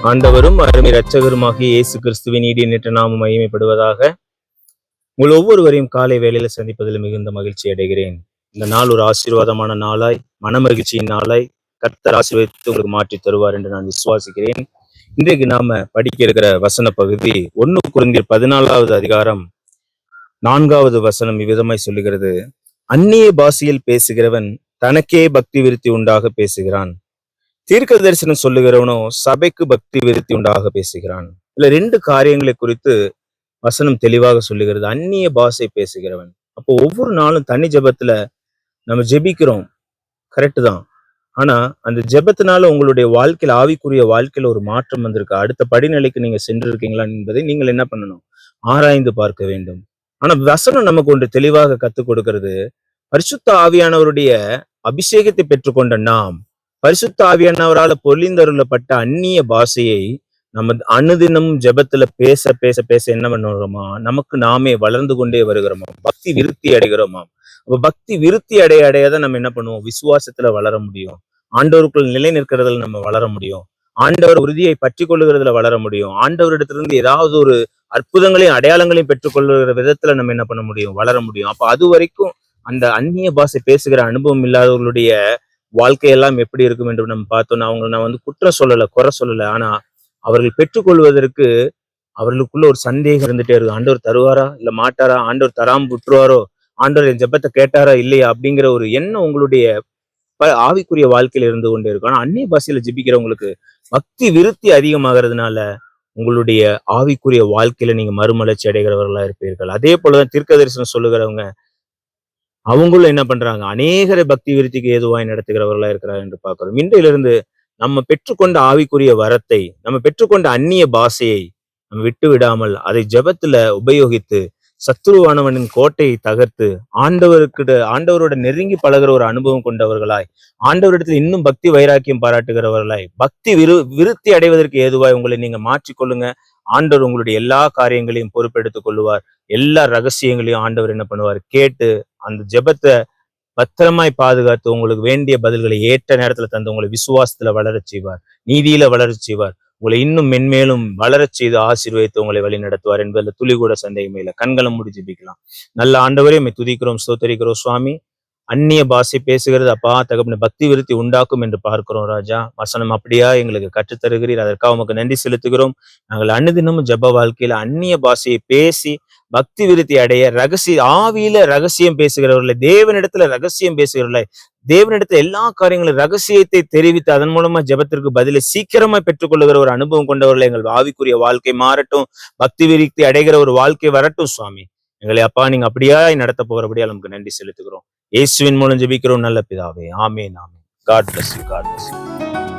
ஆண்டவரும் அருமை இரட்சகருமாகிய இயேசு கிறிஸ்துவின் ஈடியற்ற நாமம் மகிமைப்படுவதாக. உங்கள் ஒவ்வொருவரையும் காலை வேளையில சந்திப்பதில் மிகுந்த மகிழ்ச்சி அடைகிறேன். இந்த நாள் ஒரு ஆசீர்வாதமான நாளாய், மன மகிழ்ச்சியின் நாளாய் கர்த்தர் ஆசீர்வதித்து உங்களுக்கு மாற்றி தருவார் என்று நான் விசுவாசிக்கிறேன். இன்றைக்கு நாம படிக்க இருக்கிற வசன பகுதி 1 கொரிந்தியர் 14வது அதிகாரம் 4வது வசனம் இவ்விதமாய் சொல்லுகிறது: அந்நிய பாஷையில் பேசுகிறவன் தனக்கே பக்தி விருத்தி உண்டாக பேசுகிறான், தீர்க்க தரிசனம் சொல்லுகிறவனோ சபைக்கு பக்தி விருத்தி உண்டாக பேசுகிறான். இதுல 2 காரியங்களை குறித்து வசனம் தெளிவாக சொல்லுகிறது. அந்நிய பாஷை பேசுகிறவன், அப்போ ஒவ்வொரு நாளும் தனி ஜெபத்துல நம்ம ஜெபிக்கிறோம், கரெக்டு தான். ஆனா அந்த ஜெபத்தினால உங்களுடைய வாழ்க்கையில, ஆவிக்குரிய வாழ்க்கையில ஒரு மாற்றம் வந்திருக்கு, அடுத்த படிநிலைக்கு நீங்க சென்று இருக்கீங்களா என்பதை நீங்கள் என்ன பண்ணணும்? ஆராய்ந்து பார்க்க வேண்டும். ஆனா வசனம் நமக்கு ஒன்று தெளிவாக கத்துக் கொடுக்கிறது. பரிசுத்த ஆவியானவருடைய அபிஷேகத்தை பெற்றுக்கொண்ட நாம், பரிசுத்த ஆவியானவரால பொழிந்தருளப்பட்ட அந்நிய பாஷையை நம்ம அனுதினம் ஜெபத்துல பேச பேச பேச என்ன பண்ணுறோமா? நமக்கு நாமே வளர்ந்து கொண்டே வருகிறோமா, பக்தி விருத்தி அடைகிறோமா. அப்ப பக்தி விருத்தி அடையாதான் நம்ம என்ன பண்ணுவோம்? விசுவாசத்துல வளர முடியும், ஆண்டவருக்குள் நிலை நிற்கிறதுல நம்ம வளர முடியும், ஆண்டவர் உறுதியை பற்றி கொள்ளுகிறதுல வளர முடியும், ஆண்டவரிடத்திலிருந்து ஏதாவது ஒரு அற்புதங்களையும் அடையாளங்களையும் பெற்றுக்கொள்ளுகிற விதத்துல நம்ம என்ன பண்ண முடியும்? வளர முடியும். அப்ப அது வரைக்கும் அந்த அந்நிய பாஷை பேசுகிற அனுபவம் இல்லாதவர்களுடைய வாழ்க்கையெல்லாம் எப்படி இருக்கும் என்று நம்ம பார்த்தோம்னா, அவங்க நான் குற்றம் சொல்லலை, குறை சொல்லலை. ஆனா அவர்கள் பெற்றுக்கொள்வதற்கு அவர்களுக்குள்ள ஒரு சந்தேகம் இருந்துட்டே இருக்கும். ஆண்டவர் தருவாரா இல்ல மாட்டாரா? ஆண்டவர் தராம விட்டுருவாரோ? ஆண்டவர் என் ஜெபத்தை கேட்டாரா இல்லையா? அப்படிங்கிற ஒரு எண்ணம் உங்களுடைய ஆவிக்குரிய வாழ்க்கையில இருந்து கொண்டே இருக்கும். ஆனா அந்நிய பாஷையில ஜெபிக்கிறவங்களுக்கு பக்தி விருத்தி அதிகமாகிறதுனால உங்களுடைய ஆவிக்குரிய வாழ்க்கையில நீங்க மறுமலர்ச்சி அடைகிறவர்களா இருப்பீர்கள். அதே போலதான் தீர்க்க தரிசனம் சொல்லுகிறவங்க, அவங்களும் என்ன பண்றாங்க? அநேகரை பக்தி விருத்திக்கு ஏதுவாய் நடத்துகிறவர்களா இருக்கிறார் என்று பார்க்கிறோம். இன்றையிலிருந்து நம்ம பெற்றுக்கொண்ட ஆவிக்குரிய வரத்தை, நம்ம பெற்றுக்கொண்ட அந்நிய பாஷையை நம்ம விட்டு விடாமல் அதை ஜெபத்துல உபயோகித்து சத்துருவானவனின் கோட்டையை தகர்த்து ஆண்டவரோட நெருங்கி பழகிற ஒரு அனுபவம் கொண்டவர்களாய், ஆண்டவரிடத்தில் இன்னும் பக்தி வைராக்கியம் பாராட்டுகிறவர்களாய், பக்தி விருத்தி அடைவதற்கு ஏதுவாய் உங்களை நீங்க மாற்றிக்கொள்ளுங்க. ஆண்டவர் உங்களுடைய எல்லா காரியங்களையும் பொறுப்பெடுத்துக் கொள்ளுவார். எல்லா ரகசியங்களையும் ஆண்டவர் என்ன பண்ணுவார்? கேட்டு அந்த ஜெபத்தை பத்திரமாய் பாதுகாத்து உங்களுக்கு வேண்டிய பதில்களை ஏற்ற நேரத்துல தந்து உங்களை விசுவாசத்துல வளரச் செய்வார், நீதியில வளரச் செய்வார், உங்களை இன்னும் மென்மேலும் வளரச் செய்து ஆசீர்வதித்து உங்களை வழி நடத்துவார் என்பதில் துளி கூட சந்தேகமே இல்லை. கண்களை மூடி ஜெபிக்கலாம். நல்ல ஆண்டவரே, உம்மை துதிக்கிறோம், ஸ்தோத்தரிக்கிறோம் சுவாமி. அந்நிய பாஷை பேசுகிறது அப்பா தகப்பனே பக்தி விருத்தி உண்டாக்கும் என்று பார்க்கிறோம் ராஜா. வசனம் அப்படியா எங்களுக்கு கற்றுத்தருகிறீர், அதற்காக உமக்கு நன்றி செலுத்துகிறோம். நாங்கள் அனுதினமும் ஜெப வாழ்க்கையில அந்நிய பாஷையை பேசி பக்தி விருத்தி அடைய, ஆவியில ரகசியம் பேசுகிறவர்களை, தேவனிடத்துல ரகசியம் பேசுகிறவர்களை, தேவனிடத்துல எல்லா காரியங்களும் ரகசியத்தை தெரிவித்து அதன் மூலமா ஜெபத்திற்கு பதிலை சீக்கிரமா பெற்றுக்கொள்ளுகிற ஒரு அனுபவம் கொண்டவர்களை எங்கள் ஆவிக்குரிய வாழ்க்கை மாறட்டும், பக்தி விருத்தி அடைகிற ஒரு வாழ்க்கை வரட்டும் சுவாமி. எங்களை அப்பா நீங்க அப்படியா நடத்த போகிறபடியா நமக்கு நன்றி செலுத்துகிறோம். இயேசுவின் மூலம் ஜெபிக்கிறோம் நல்ல பிதாவே, ஆமென் ஆமென். God bless you. God bless you.